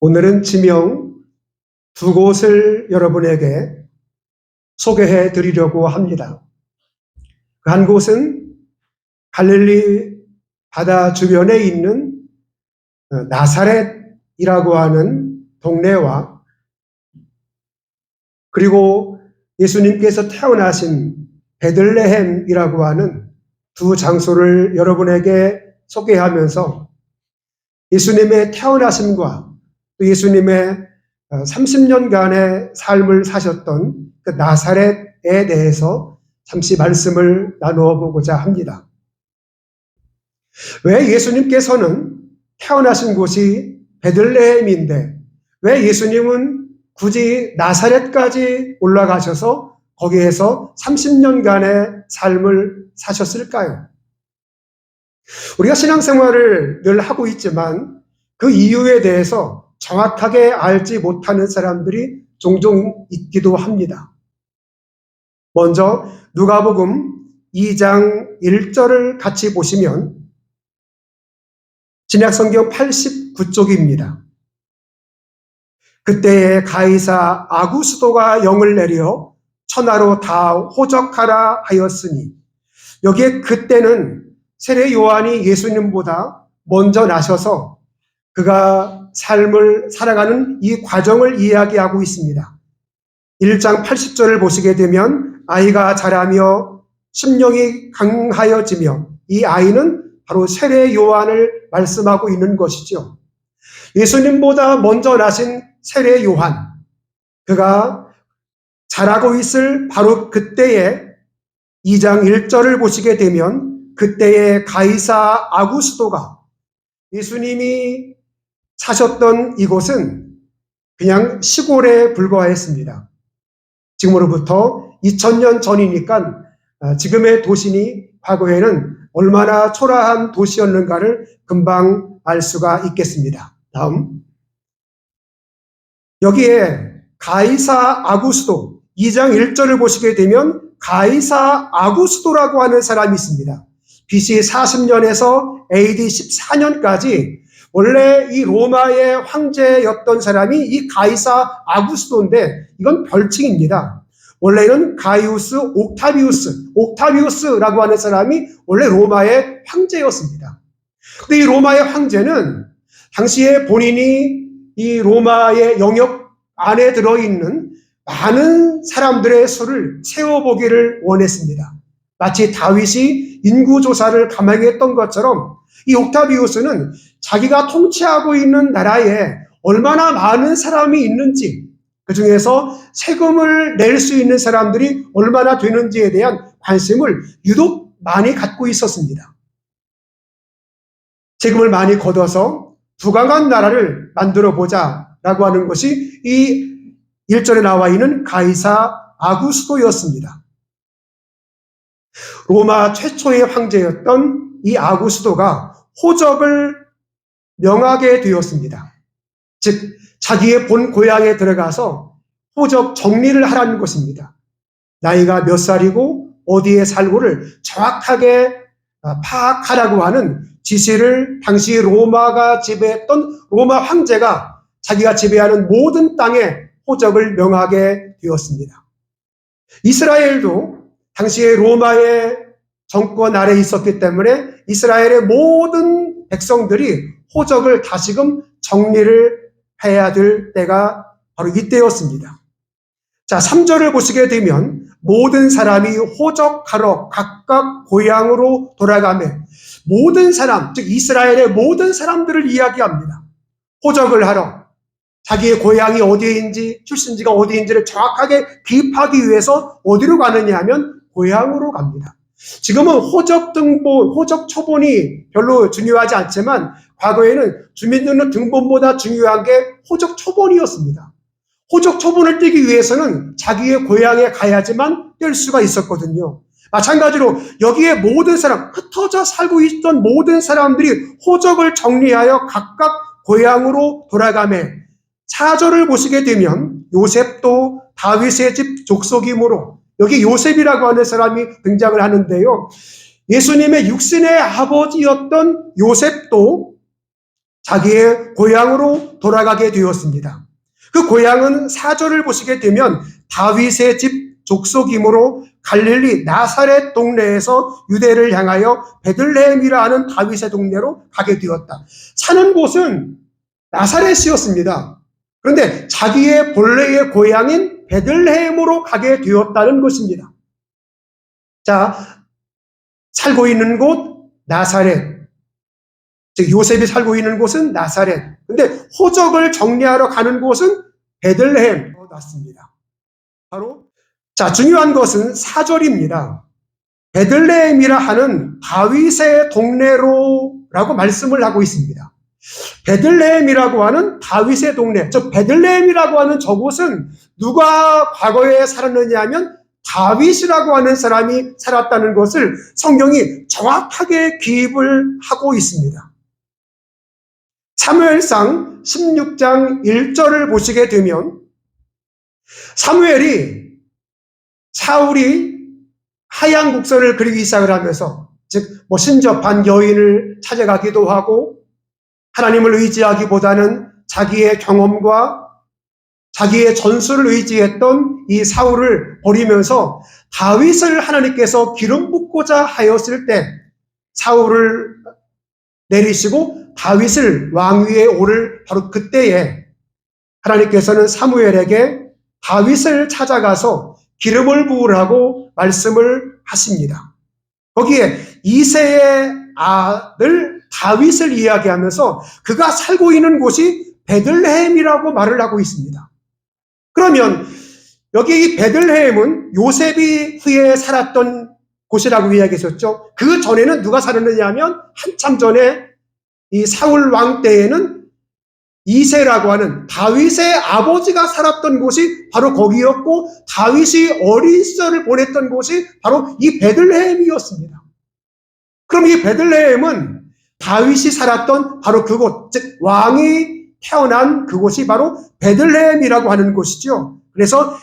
오늘은 지명 두 곳을 여러분에게 소개해 드리려고 합니다. 그 한 곳은 갈릴리 바다 주변에 있는 나사렛이라고 하는 동네와 그리고 예수님께서 태어나신 베들레헴이라고 하는 두 장소를 여러분에게 소개하면서 예수님의 태어나심과 또 예수님의 30년간의 삶을 사셨던 그 나사렛에 대해서 잠시 말씀을 나누어 보고자 합니다. 왜 예수님께서는 태어나신 곳이 베들레헴인데 왜 예수님은 굳이 나사렛까지 올라가셔서 거기에서 30년간의 삶을 사셨을까요? 우리가 신앙생활을 늘 하고 있지만 그 이유에 대해서 정확하게 알지 못하는 사람들이 종종 있기도 합니다. 먼저 누가복음 2장 1절을 같이 보시면 신약성경 89쪽입니다. 그때에 가이사 아구스도가 영을 내려 천하로 다 호적하라 하였으니, 여기에 그때는 세례 요한이 예수님보다 먼저 나셔서 그가 삶을 살아가는 이 과정을 이야기하고 있습니다. 1장 80절을 보시게 되면 아이가 자라며 심령이 강하여지며, 이 아이는 바로 세례 요한을 말씀하고 있는 것이죠. 예수님보다 먼저 나신 세례 요한, 그가 자라고 있을 바로 그때에 2장 1절을 보시게 되면 그때에 가이사 아구스도가, 예수님이 사셨던 이곳은 그냥 시골에 불과했습니다. 지금으로부터 2000년 전이니까 지금의 도시니 과거에는 얼마나 초라한 도시였는가를 금방 알 수가 있겠습니다. 다음, 여기에 가이사 아구스도 2장 1절을 보시게 되면 가이사 아구스도라고 하는 사람이 있습니다. BC 40년에서 AD 14년까지 원래 이 로마의 황제였던 사람이 이 가이사 아구스도인데, 이건 별칭입니다. 원래는 가이우스 옥타비우스라고 하는 사람이 원래 로마의 황제였습니다. 근데 이 로마의 황제는 당시에 본인이 이 로마의 영역 안에 들어있는 많은 사람들의 수를 세어보기를 원했습니다. 마치 다윗이 인구조사를 감행했던 것처럼 이 옥타비우스는 자기가 통치하고 있는 나라에 얼마나 많은 사람이 있는지, 그 중에서 세금을 낼 수 있는 사람들이 얼마나 되는지에 대한 관심을 유독 많이 갖고 있었습니다. 세금을 많이 걷어서 부강한 나라를 만들어 보자라고 하는 것이 이 1절에 나와 있는 가이사 아구스도였습니다. 로마 최초의 황제였던 이 아구스도가 호적을 명하게 되었습니다. 즉 자기의 본 고향에 들어가서 호적 정리를 하라는 것입니다. 나이가 몇 살이고 어디에 살고를 정확하게 파악하라고 하는 지시를 당시 로마가 지배했던 로마 황제가 자기가 지배하는 모든 땅에 호적을 명하게 되었습니다. 이스라엘도 당시에 로마의 정권 아래에 있었기 때문에 이스라엘의 모든 백성들이 호적을 다시금 정리를 해야 될 때가 바로 이때였습니다. 자, 3절을 보시게 되면 모든 사람이 호적하러 각각 고향으로 돌아가며, 모든 사람, 즉 이스라엘의 모든 사람들을 이야기합니다. 호적을 하러 자기의 고향이 어디인지 출신지가 어디인지를 정확하게 기입하기 위해서 어디로 가느냐 하면 고향으로 갑니다. 지금은 호적 등본, 호적 초본이 별로 중요하지 않지만 과거에는 주민등록등본보다 중요한 게 호적 초본이었습니다. 호적 초본을 떼기 위해서는 자기의 고향에 가야지만 뗄 수가 있었거든요. 마찬가지로 여기에 모든 사람, 흩어져 살고 있던 모든 사람들이 호적을 정리하여 각각 고향으로 돌아가며, 4절을 보시게 되면 요셉도 다윗의 집 족속이므로, 여기 요셉이라고 하는 사람이 등장을 하는데요. 예수님의 육신의 아버지였던 요셉도 자기의 고향으로 돌아가게 되었습니다. 그 고향은 4절을 보시게 되면 다윗의 집 족속이므로 갈릴리 나사렛 동네에서 유대를 향하여 베들레헴이라 하는 다윗의 동네로 가게 되었다. 사는 곳은 나사렛이었습니다. 그런데 자기의 본래의 고향인 베들레헴으로 가게 되었다는 것입니다. 자, 살고 있는 곳 나사렛. 즉 요셉이 살고 있는 곳은 나사렛. 근데 호적을 정리하러 가는 곳은 베들레헴 났습니다. 바로 중요한 것은 4절입니다. 베들레헴이라 하는 다윗의 동네로라고 말씀을 하고 있습니다. 베들레헴이라고 하는 다윗의 동네. 저 베들레헴이라고 하는 저곳은 누가 과거에 살았느냐 하면 다윗이라고 하는 사람이 살았다는 것을 성경이 정확하게 기입을 하고 있습니다. 사무엘상 16장 1절을 보시게 되면 사울이 하얀 곡선을 그리기 시작을 하면서 즉 신접한 여인을 찾아가기도 하고 하나님을 의지하기보다는 자기의 경험과 자기의 전술을 의지했던 이 사울을 버리면서 다윗을 하나님께서 기름 붓고자 하였을 때 사울을 내리시고 다윗을 왕위에 오를 바로 그때에 하나님께서는 사무엘에게 다윗을 찾아가서 기름을 부으라고 말씀을 하십니다. 거기에 이새의 아들 다윗을 이야기하면서 그가 살고 있는 곳이 베들레헴이라고 말을 하고 있습니다. 그러면 여기 이 베들레헴은 요셉이 후에 살았던 곳이라고 이야기했었죠. 그 전에는 누가 살았느냐 하면 한참 전에 이 사울 왕 때에는 이새라고 하는 다윗의 아버지가 살았던 곳이 바로 거기였고 다윗이 어린 시절을 보냈던 곳이 바로 이 베들레헴이었습니다. 그럼 이 베들레헴은 다윗이 살았던 바로 그곳, 즉 왕이 태어난 그곳이 바로 베들레헴이라고 하는 곳이죠. 그래서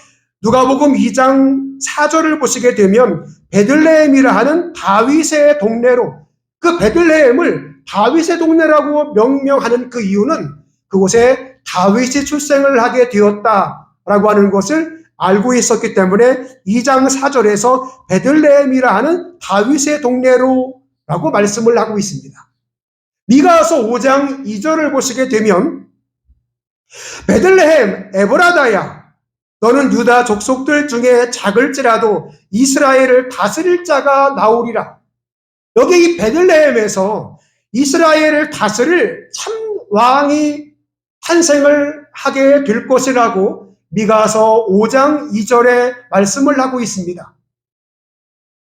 누가복음 2장 4절을 보시게 되면 베들레헴이라 하는 다윗의 동네로 그 베들레헴을 다윗의 동네라고 명명하는 그 이유는 그곳에 다윗이 출생을 하게 되었다라고 하는 것을 알고 있었기 때문에 2장 4절에서 베들레헴이라 하는 다윗의 동네로라고 말씀을 하고 있습니다. 미가서 5장 2절을 보시게 되면 베들레헴 에브라다야 너는 유다 족속들 중에 작을지라도 이스라엘을 다스릴 자가 나오리라. 여기 이 베들레헴에서 이스라엘을 다스릴 참 왕이 탄생을 하게 될 것이라고 미가서 5장 2절에 말씀을 하고 있습니다.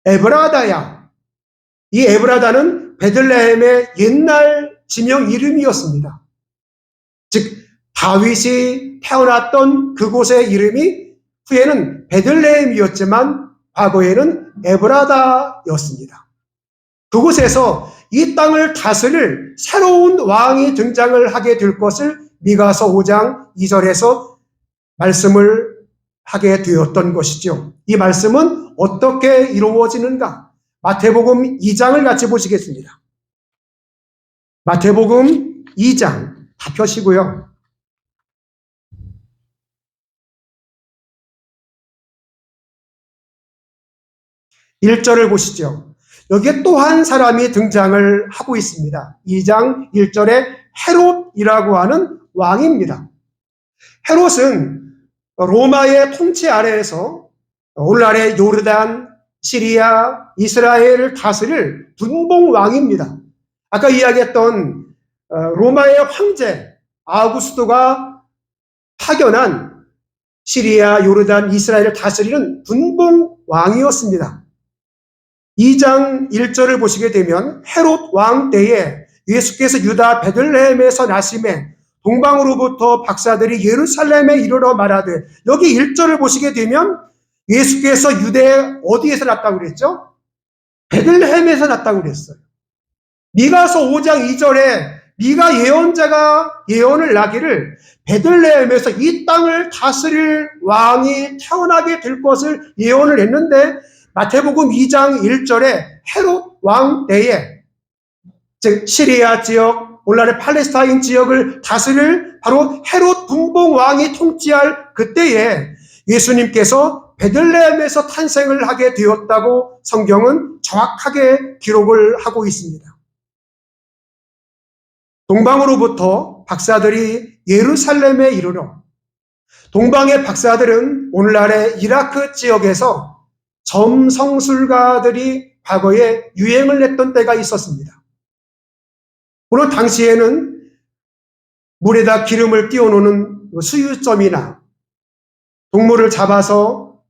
에브라다야. 이 에브라다는 베들레헴의 옛날 지명 이름이었습니다. 즉 다윗이 태어났던 그곳의 이름이 후에는 베들레헴이었지만 과거에는 에브라다였습니다. 그곳에서 이 땅을 다스릴 새로운 왕이 등장을 하게 될 것을 미가서 5장 2절에서 말씀을 하게 되었던 것이죠. 이 말씀은 어떻게 이루어지는가? 마태복음 2장을 같이 보시겠습니다. 마태복음 2장 다 펴시고요. 1절을 보시죠. 여기에 또 한 사람이 등장을 하고 있습니다. 2장 1절에 헤롯이라고 하는 왕입니다. 헤롯은 로마의 통치 아래에서 오늘날의 요르단, 시리아, 이스라엘을 다스릴 분봉 왕입니다. 아까 이야기했던 로마의 황제 아우구스토가 파견한 시리아, 요르단, 이스라엘을 다스리는 분봉 왕이었습니다. 2장 1절을 보시게 되면 헤롯 왕 때에 예수께서 유다 베들레헴에서 나심에 동방으로부터 박사들이 예루살렘에 이르러 말하되, 여기 1절을 보시게 되면 예수께서 유대 어디에서 났다고 그랬죠? 베들레헴에서 났다고 그랬어요. 미가서 5장 2절에 미가 예언자가 예언을 나기를 베들레헴에서 이 땅을 다스릴 왕이 태어나게 될 것을 예언을 했는데, 마태복음 2장 1절에 헤롯 왕 때에 즉 시리아 지역, 오늘날의 팔레스타인 지역을 다스릴 바로 헤롯 분봉 왕이 통치할 그때에 예수님께서 베들레헴에서 탄생을 하게 되었다고 성경은 정확하게 기록을 하고 있습니다. 동방으로부터 박사들이 예루살렘에 이르러, 동방의 박사들은 오늘날의 이라크 지역에서 점성술가들이 과거에 유행을 했던 때가 있었습니다. 물론 당시에는 물에다 기름을 띄워놓는 수유점이나 동물을 잡아서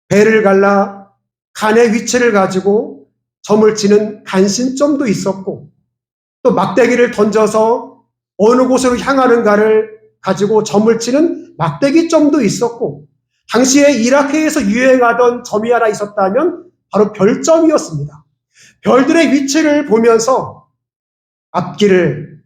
배를 갈라 간의 위치를 가지고 점을 치는 간신점도 있었고, 또 막대기를 던져서 어느 곳으로 향하는가를 가지고 점을 치는 막대기점도 있었고, 당시에 이라크에서 유행하던 점이 하나 있었다면 바로 별점이었습니다. 별들의 위치를 보면서 앞길을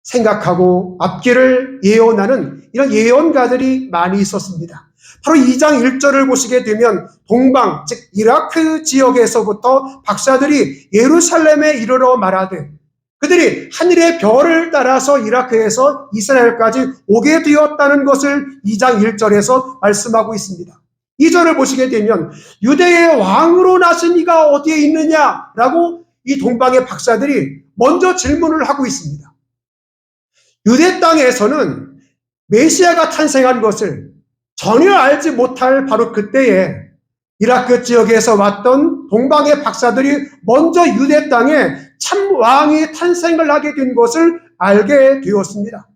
생각하고 앞길을 예언하는 이런 예언가들이 많이 있었습니다. 바로 2장 1절을 보시게 되면 동방, 즉 이라크 지역에서부터 박사들이 예루살렘에 이르러 말하되, 그들이 하늘의 별을 따라서 이라크에서 이스라엘까지 오게 되었다는 것을 2장 1절에서 말씀하고 있습니다. 2절을 보시게 되면 유대의 왕으로 나신 이가 어디에 있느냐라고 이 동방의 박사들이 먼저 질문을 하고 있습니다. 유대 땅에서는 메시아가 탄생한 것을 전혀 알지 못할 바로 그때에 이라크 지역에서 왔던 동방의 박사들이 먼저 유대 땅에 참 왕이 탄생을 하게 된 것을 알게 되었습니다.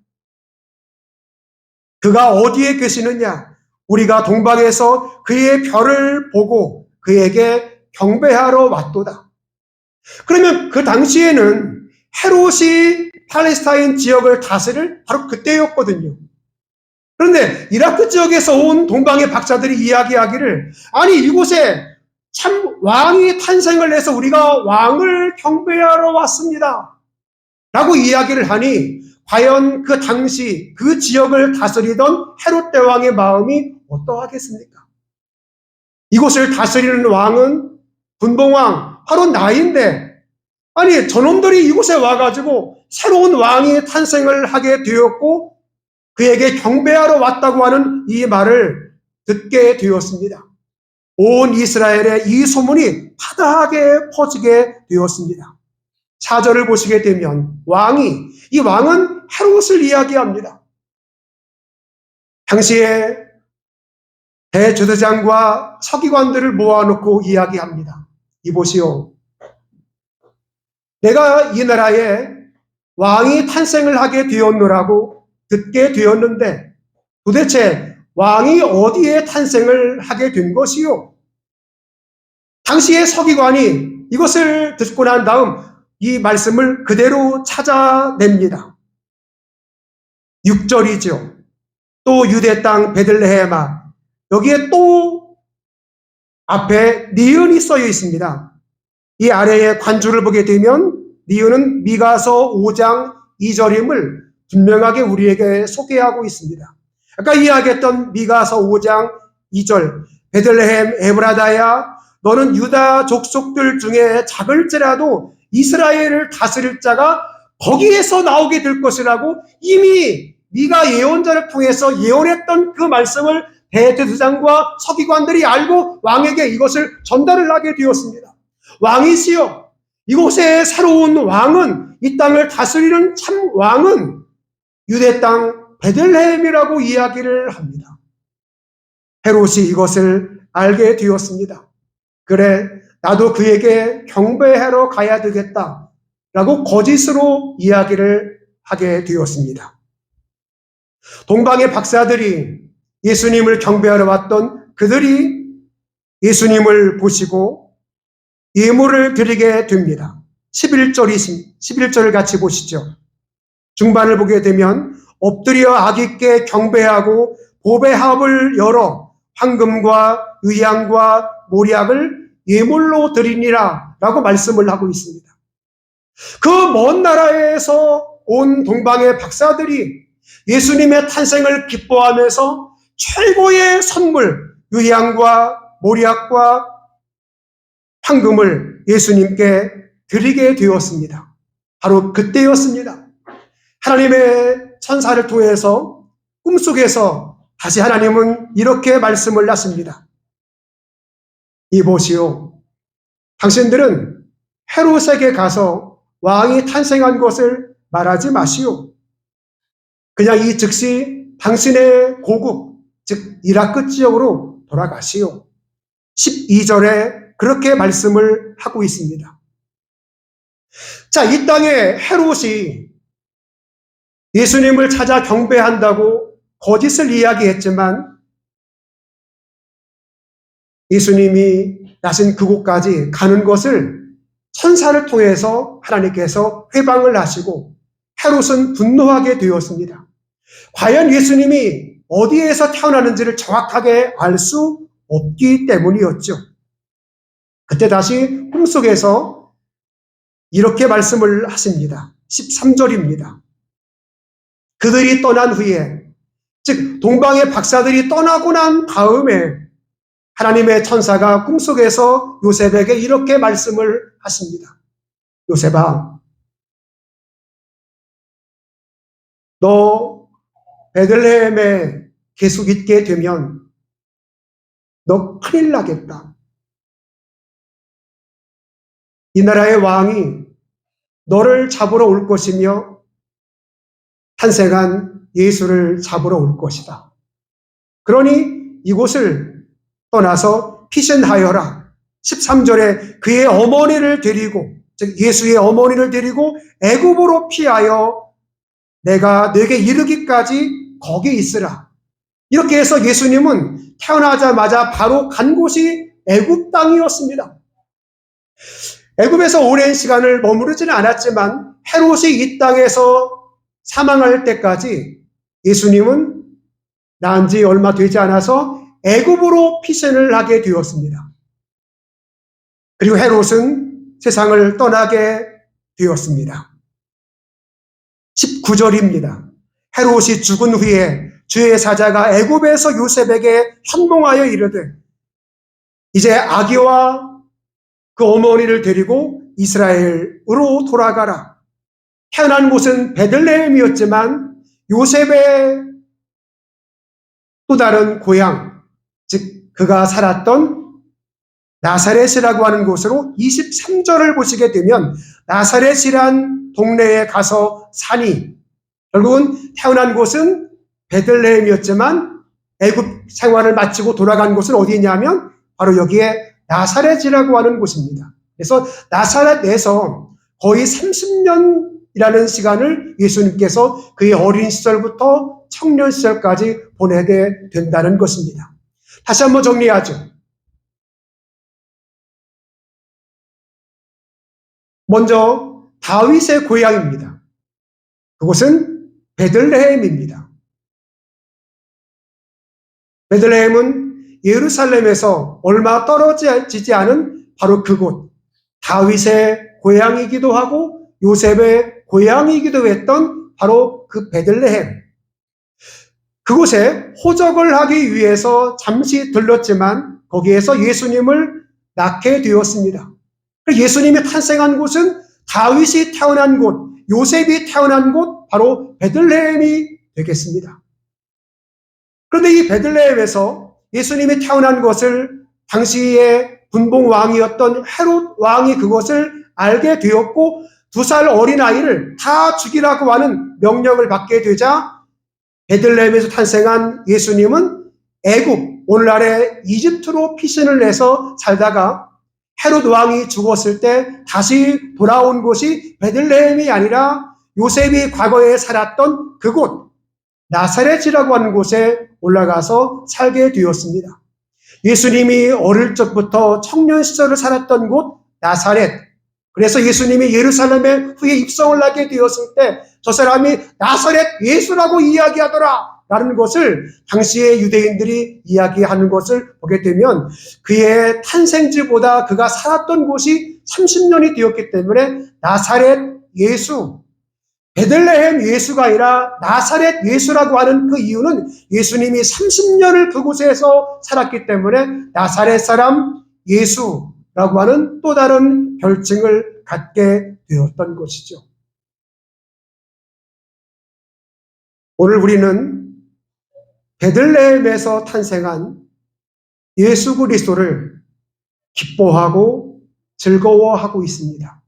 그가 어디에 계시느냐? 우리가 동방에서 그의 별을 보고 그에게 경배하러 왔도다. 그러면 그 당시에는 헤롯이 팔레스타인 지역을 다스릴 바로 그때였거든요. 그런데 이라크 지역에서 온 동방의 박사들이 이야기하기를, 아니 이곳에 참 왕이 탄생을 해서 우리가 왕을 경배하러 왔습니다 라고 이야기를 하니, 과연 그 당시 그 지역을 다스리던 헤롯 대왕의 마음이 어떠하겠습니까? 이곳을 다스리는 왕은 분봉왕 바로 나인데, 아니 저놈들이 이곳에 와가지고 새로운 왕이 탄생을 하게 되었고 그에게 경배하러 왔다고 하는 이 말을 듣게 되었습니다. 온 이스라엘에 이 소문이 파다하게 퍼지게 되었습니다. 4절을 보시게 되면 이 왕은 헤롯을 이야기합니다. 당시에 대제사장과 서기관들을 모아놓고 이야기합니다. 이보시오, 내가 이 나라에 왕이 탄생을 하게 되었노라고 듣게 되었는데 도대체 왕이 어디에 탄생을 하게 된 것이요? 당시의 서기관이 이것을 듣고 난 다음 이 말씀을 그대로 찾아냅니다. 6절이죠. 또 유대 땅 베들레헴아, 여기에 또 앞에 니은이 써여 있습니다. 이 아래에 관주를 보게 되면 니은은 미가서 5장 2절임을 분명하게 우리에게 소개하고 있습니다. 아까 이야기했던 미가서 5장 2절, 베들레헴 에브라다야, 너는 유다 족속들 중에 작을지라도 이스라엘을 다스릴 자가 거기에서 나오게 될 것이라고 이미 미가 예언자를 통해서 예언했던 그 말씀을 대제사장과 서기관들이 알고 왕에게 이것을 전달을 하게 되었습니다. 왕이시여, 이곳의 새로운 왕은, 이 땅을 다스리는 참 왕은 유대 땅 베들레헴이라고 이야기를 합니다. 헤롯이 이것을 알게 되었습니다. 그래, 나도 그에게 경배하러 가야 되겠다라고 거짓으로 이야기를 하게 되었습니다. 동방의 박사들이 예수님을 경배하러 왔던 그들이 예수님을 보시고 예물을 드리게 됩니다. 11절을 같이 보시죠. 중반을 보게 되면 엎드려 아기께 경배하고 보배합을 열어 황금과 의향과 모략을 예물로 드리니라 라고 말씀을 하고 있습니다. 그 먼 나라에서 온 동방의 박사들이 예수님의 탄생을 기뻐하면서 최고의 선물, 의향과 모략과 황금을 예수님께 드리게 되었습니다. 바로 그때였습니다. 하나님의 천사를 통해서 꿈속에서 다시 하나님은 이렇게 말씀을 하십니다. 이보시오, 당신들은 헤롯에게 가서 왕이 탄생한 것을 말하지 마시오. 그냥 이 즉시 당신의 고국, 즉 이라크 지역으로 돌아가시오. 12절에 그렇게 말씀을 하고 있습니다. 자, 이 땅에 헤롯이 예수님을 찾아 경배한다고 거짓을 이야기했지만 예수님이 나신 그곳까지 가는 것을 천사를 통해서 하나님께서 회방을 하시고 헤롯은 분노하게 되었습니다. 과연 예수님이 어디에서 태어나는지를 정확하게 알 수 없기 때문이었죠. 그때 다시 꿈속에서 이렇게 말씀을 하십니다. 13절입니다. 그들이 떠난 후에, 즉 동방의 박사들이 떠나고 난 다음에 하나님의 천사가 꿈속에서 요셉에게 이렇게 말씀을 하십니다. 요셉아, 너 베들레헴에 계속 있게 되면 너 큰일 나겠다. 이 나라의 왕이 너를 잡으러 올 것이며 탄생한 예수를 잡으러 올 것이다. 그러니 이곳을 떠나서 피신하여라. 13절에 그의 어머니를 데리고, 즉 예수의 어머니를 데리고 애굽으로 피하여 내가 내게 이르기까지 거기 있으라. 이렇게 해서 예수님은 태어나자마자 바로 간 곳이 애굽 땅이었습니다. 애굽에서 오랜 시간을 머무르지는 않았지만 헤롯이 이 땅에서 사망할 때까지 예수님은 낳은 지 얼마 되지 않아서 애굽으로 피신을 하게 되었습니다. 그리고 헤롯은 세상을 떠나게 되었습니다. 19절입니다. 헤롯이 죽은 후에 주의 사자가 애굽에서 요셉에게 현몽하여 이르되 이제 아기와 그 어머니를 데리고 이스라엘으로 돌아가라. 태어난 곳은 베들레헴이었지만 요셉의 또 다른 고향, 즉 그가 살았던 나사렛이라고 하는 곳으로 23절을 보시게 되면 나사렛이란 동네에 가서 사니, 결국은 태어난 곳은 베들레헴이었지만 애굽 생활을 마치고 돌아간 곳은 어디냐면 바로 여기에 나사렛이라고 하는 곳입니다. 그래서 나사렛에서 거의 30년이라는 시간을 예수님께서 그의 어린 시절부터 청년 시절까지 보내게 된다는 것입니다. 다시 한번 정리하죠. 먼저 다윗의 고향입니다. 그곳은 베들레헴입니다. 베들레헴은 예루살렘에서 얼마 떨어지지 않은 바로 그곳, 다윗의 고향이기도 하고 요셉의 고향이기도 했던 바로 그 베들레헴. 그곳에 호적을 하기 위해서 잠시 들렀지만 거기에서 예수님을 낳게 되었습니다. 예수님이 탄생한 곳은 다윗이 태어난 곳, 요셉이 태어난 곳, 바로 베들레헴이 되겠습니다. 그런데 이 베들레헴에서 예수님이 태어난 것을 당시의 분봉왕이었던 헤롯 왕이 그것을 알게 되었고 2살 어린아이를 다 죽이라고 하는 명령을 받게 되자 베들레헴에서 탄생한 예수님은 애굽, 오늘날의 이집트로 피신을 해서 살다가 헤롯 왕이 죽었을 때 다시 돌아온 곳이 베들레헴이 아니라 요셉이 과거에 살았던 그곳 나사렛이라고 하는 곳에 올라가서 살게 되었습니다. 예수님이 어릴 적부터 청년 시절을 살았던 곳 나사렛. 그래서 예수님이 예루살렘에 후에 입성을 하게 되었을 때 저 사람이 나사렛 예수라고 이야기하더라 라는 것을 당시의 유대인들이 이야기하는 것을 보게 되면 그의 탄생지보다 그가 살았던 곳이 30년이 되었기 때문에 나사렛 예수, 베들레헴 예수가 아니라 나사렛 예수라고 하는 그 이유는 예수님이 30년을 그곳에서 살았기 때문에 나사렛 사람 예수라고 하는 또 다른 별칭을 갖게 되었던 것이죠. 오늘 우리는 베들레헴에서 탄생한 예수 그리스도를 기뻐하고 즐거워하고 있습니다.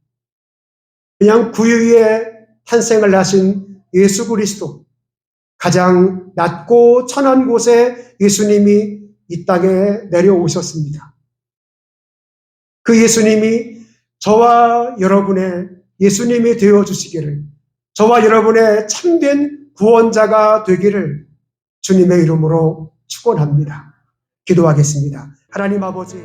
그냥 구유에 탄생을 하신 예수 그리스도, 가장 낮고 천한 곳에 예수님이 이 땅에 내려오셨습니다. 그 예수님이 저와 여러분의 예수님이 되어주시기를, 저와 여러분의 참된 구원자가 되기를 주님의 이름으로 축원합니다. 기도하겠습니다. 하나님 아버지,